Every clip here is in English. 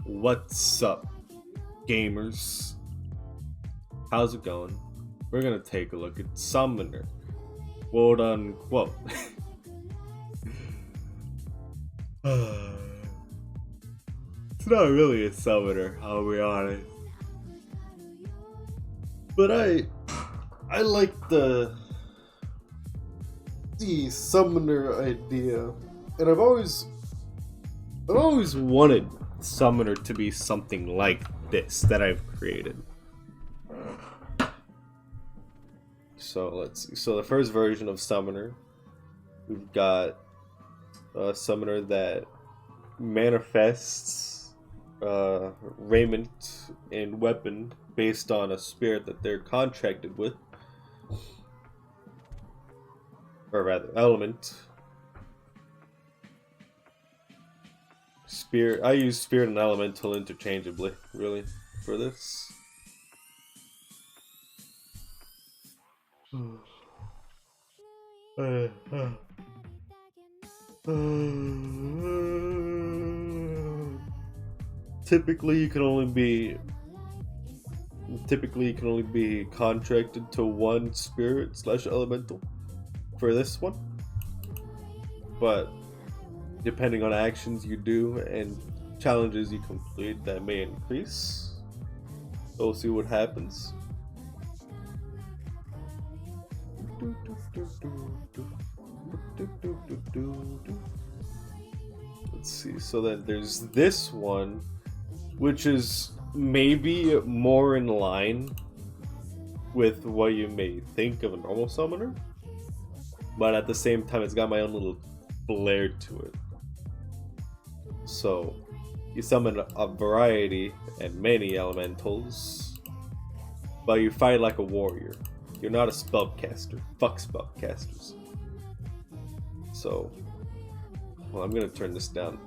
What's up, gamers? How's it going? We're gonna take a look at Summoner, quote unquote. It's not really a summoner, I'll be honest. But I like the summoner idea, and I've always wanted Summoner to be something like this that I've created. So let's see. So the first version of Summoner, we've got a Summoner that manifests raiment and weapon based on a spirit that they're contracted with, or rather, element. Spirit. I use spirit and elemental interchangeably, really, for this. Typically, you can only be contracted to one spirit / elemental for this one, but depending on actions you do and challenges you complete, that may increase. So we'll see what happens. Let's see. So then there's this one, which is maybe more in line with what you may think of a normal summoner, but at the same time, it's got my own little flair to it. So you summon a variety and many elementals, but you fight like a warrior. You're not a spellcaster. Fuck spellcasters. So, well, I'm gonna turn this down.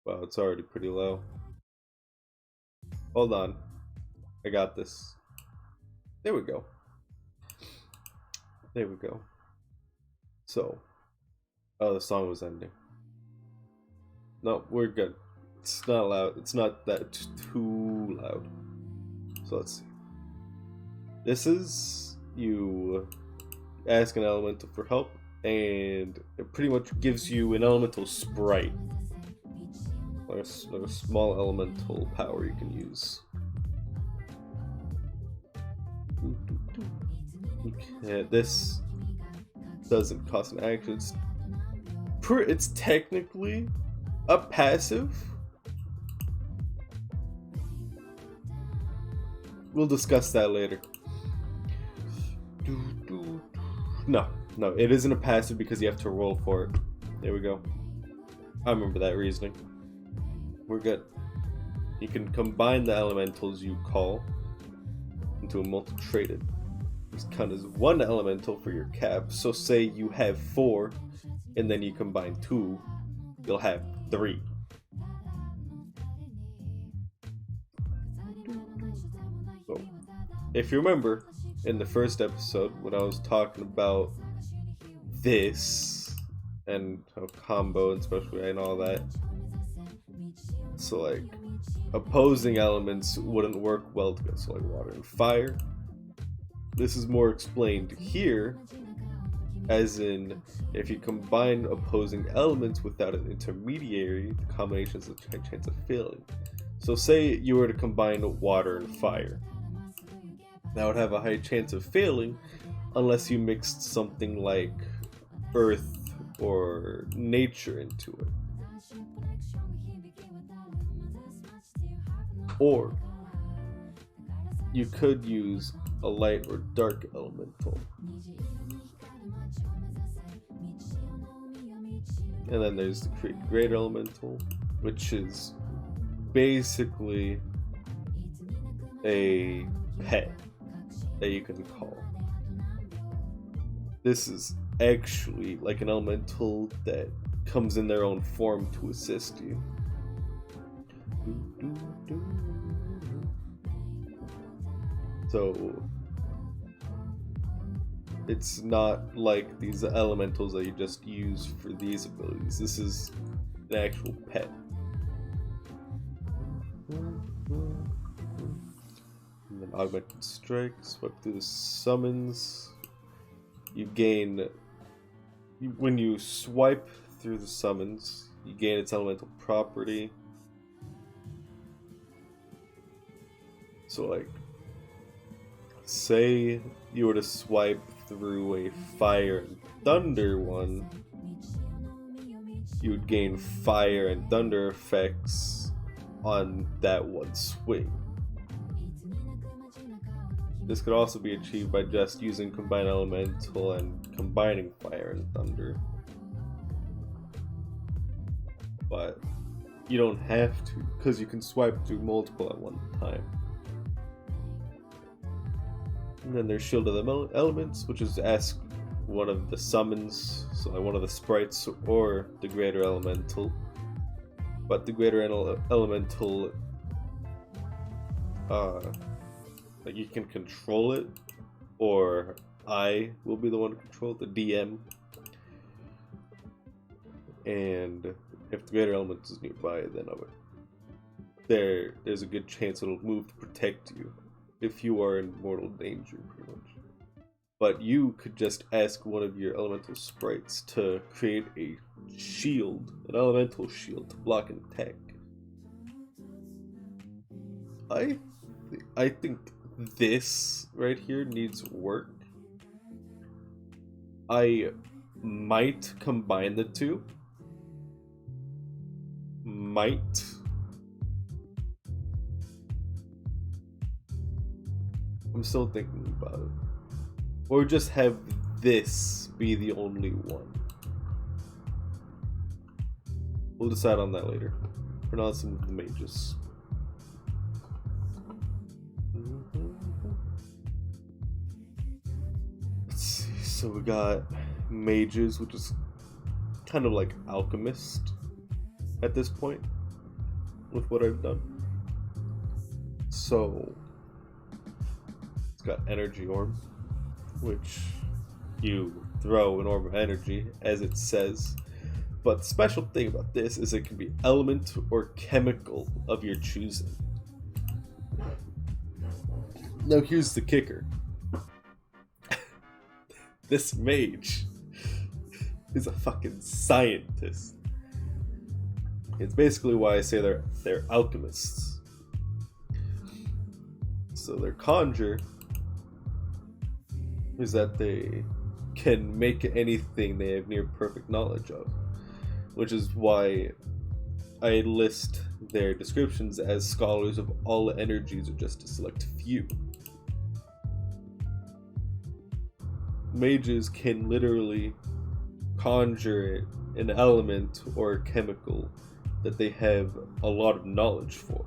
Wow, it's already pretty low. Hold on. I got this. There we go. There we go. So, oh, the song was ending. No, we're good. It's not loud. It's not that too loud. So let's see. This is you ask an elemental for help, and it pretty much gives you an elemental sprite, like a small elemental power you can use. Okay, this doesn't cost an action. It's technically a passive. We'll discuss that later. No, it isn't a passive because you have to roll for it. There we go. I remember that reasoning. We're good. You can combine the elementals you call into a multi-traded. This count as one elemental for your cap. So say you have 4, and then you combine 2, you'll have 3. So, if you remember, in the first episode when I was talking about this and combo and special and all that, so like opposing elements wouldn't work well together, so like water and fire. This is more explained here, as in if you combine opposing elements without an intermediary, the combination has a chance of failing. So say you were to combine water and fire. That would have a high chance of failing unless you mixed something like earth or nature into it. Or you could use a light or dark elemental. And then there's the create great elemental, which is basically a pet that you can call. This is actually like an elemental that comes in their own form to assist you. So it's not like these elementals that you just use for these abilities. This is an actual pet. And then augmented strike, swipe through the summons. You gain, when you swipe through the summons, you gain its elemental property. So like, say you were to swipe through a fire and thunder one, you would gain fire and thunder effects on that one swing. This could also be achieved by just using Combine Elemental and combining fire and thunder. But you don't have to, because you can swipe through multiple at one time. And then there's Shield of the Elements, which is ask one of the summons, so like one of the sprites or the Greater Elemental. But the Greater Elemental, like you can control it, or I will be the one to control it, the DM. And if the Greater Element is nearby, then there's a good chance it'll move to protect you if you are in mortal danger, pretty much. But you could just ask one of your elemental sprites to create a shield, an elemental shield to block an attack. I think this right here needs work. I might combine the two. Might. I'm still thinking about it. Or just have this be the only one. We'll decide on that later. For now, let's move the mages. Let's see. So we got mages, which is kind of like alchemist at this point with what I've done. So it's got energy orb, which you throw an orb of energy, as it says. But the special thing about this is it can be element or chemical of your choosing. Now here's the kicker. This mage is a fucking scientist. It's basically why I say they're alchemists. So their conjure is that they can make anything they have near perfect knowledge of, which is why I list their descriptions as scholars of all energies or just a select few. Mages can literally conjure an element or a chemical that they have a lot of knowledge for.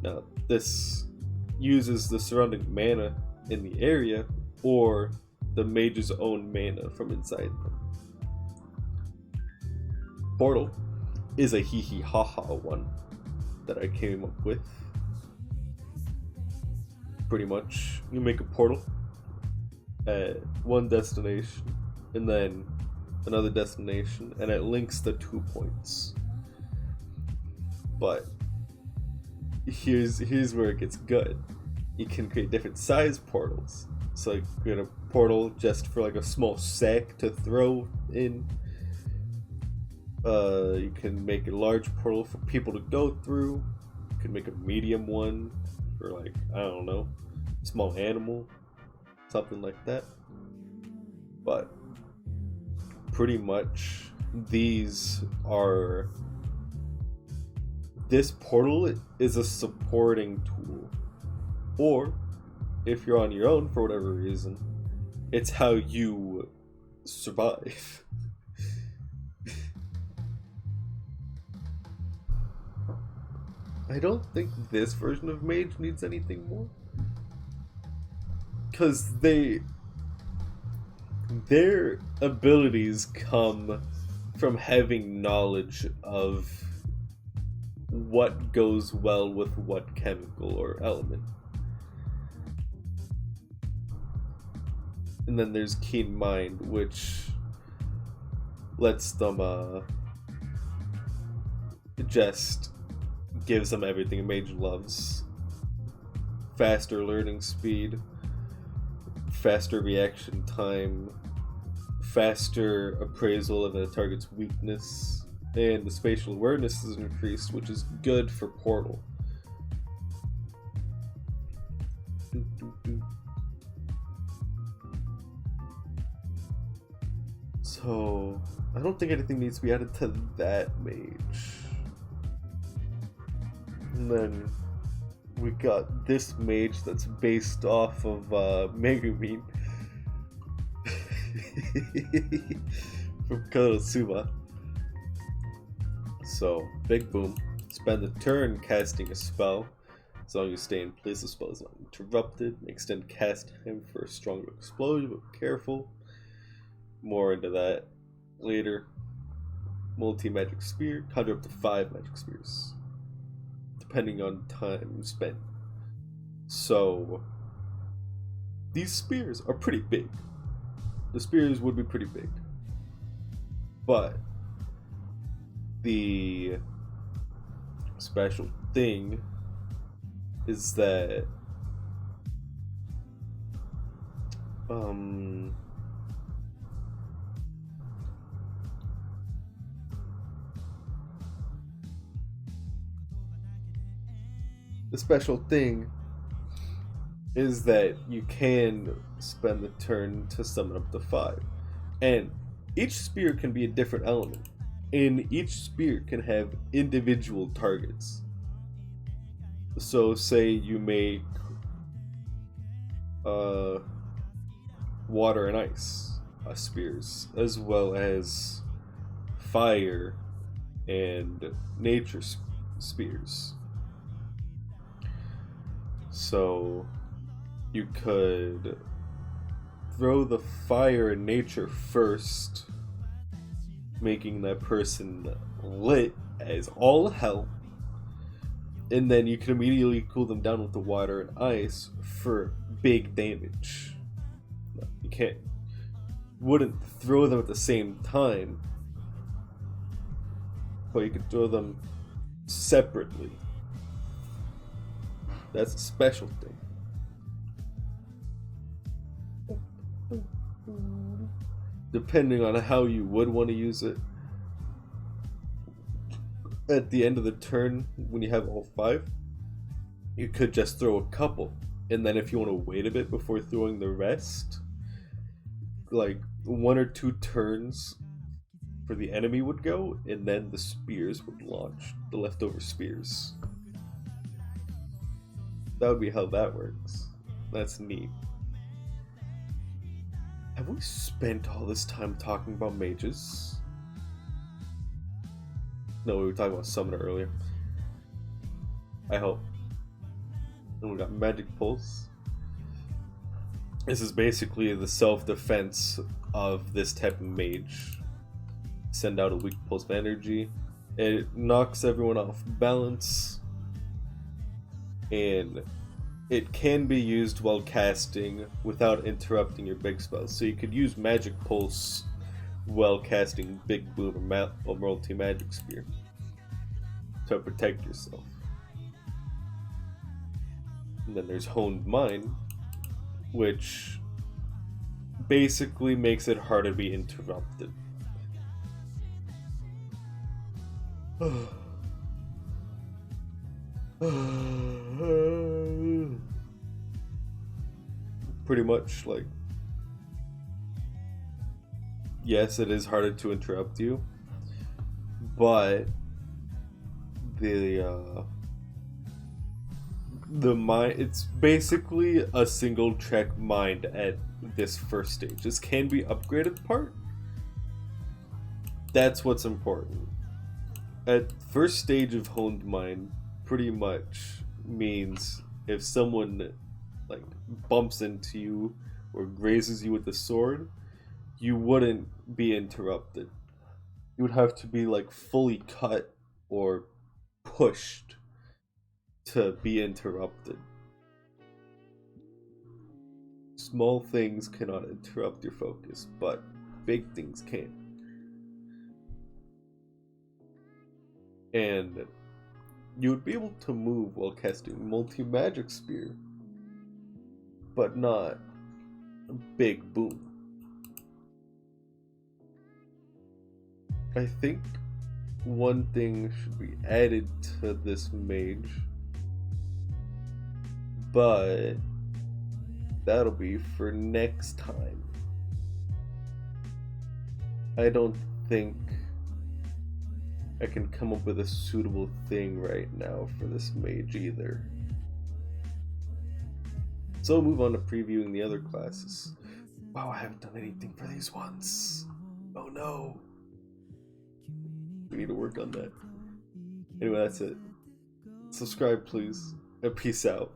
Now, this uses the surrounding mana in the area or the mage's own mana from inside them. Portal is a hee hee ha ha one that I came up with. Pretty much, you make a portal at one destination and then another destination, and it links the 2 points. But here's where it gets good. You can create different size portals. So like create a portal just for like a small sack to throw in. You can make a large portal for people to go through. You can make a medium one for like, I don't know, small animal, something like that. But pretty much this portal is a supporting tool, or if you're on your own for whatever reason, it's how you survive. I don't think this version of Mage needs anything more, because their abilities come from having knowledge of what goes well with what chemical or element. And then there's Keen Mind, which lets them just gives them everything a mage loves. Faster learning speed, faster reaction time, faster appraisal of a target's weakness, and the spatial awareness is increased, which is good for Portal. So, I don't think anything needs to be added to that mage. And then we got this mage that's based off of Megumi from Konosuba. So, big boom. Spend the turn casting a spell. As long as you stay in place, the spell is not interrupted. Extend cast time for a stronger explosion, but careful. More into that later. Multi-magic spear. Conjure up to 5 magic spears, depending on time spent. So, these spears are pretty big. The spears would be pretty big. But, the special thing is that the special thing is that you can spend the turn to summon up to 5. And each spear can be a different element. And each spear can have individual targets. So say you make water and ice spears, as well as fire and nature spears. So you could throw the fire and nature first, making that person lit as all hell, and then you can immediately cool them down with the water and ice for big damage. You wouldn't throw them at the same time, but you could throw them separately. That's a special thing. Depending on how you would want to use it, at the end of the turn, when you have all 5, you could just throw a couple, and then if you want to wait a bit before throwing the rest, like 1 or 2 turns for the enemy would go, and then the spears would launch, the leftover spears. That would be how that works. That's neat. Have we spent all this time talking about mages? No, we were talking about Summoner earlier. I hope. And we got Magic Pulse. This is basically the self-defense of this type of mage. Send out a weak pulse of energy. It knocks everyone off balance. And it can be used while casting without interrupting your big spells. So you could use Magic Pulse while casting Big Boom or Multi-Magic Spear to protect yourself. And then there's Honed Mind, which basically makes it harder to be interrupted. Pretty much, like, yes, it is harder to interrupt you, but the mind, it's basically a single check mind at this first stage. This can be upgraded part. That's what's important. At first stage of Honed Mind, pretty much means if someone like bumps into you or grazes you with the sword, you wouldn't be interrupted. You would have to be like fully cut or pushed to be interrupted. Small things cannot interrupt your focus, but big things can. And you would be able to move while casting multi-magic spear, but not a big boom. I think one thing should be added to this mage, but that'll be for next time. I don't think I can come up with a suitable thing right now for this mage either. So we'll move on to previewing the other classes. Wow, I haven't done anything for these ones. Oh no. We need to work on that. Anyway, that's it. Subscribe, please, and peace out.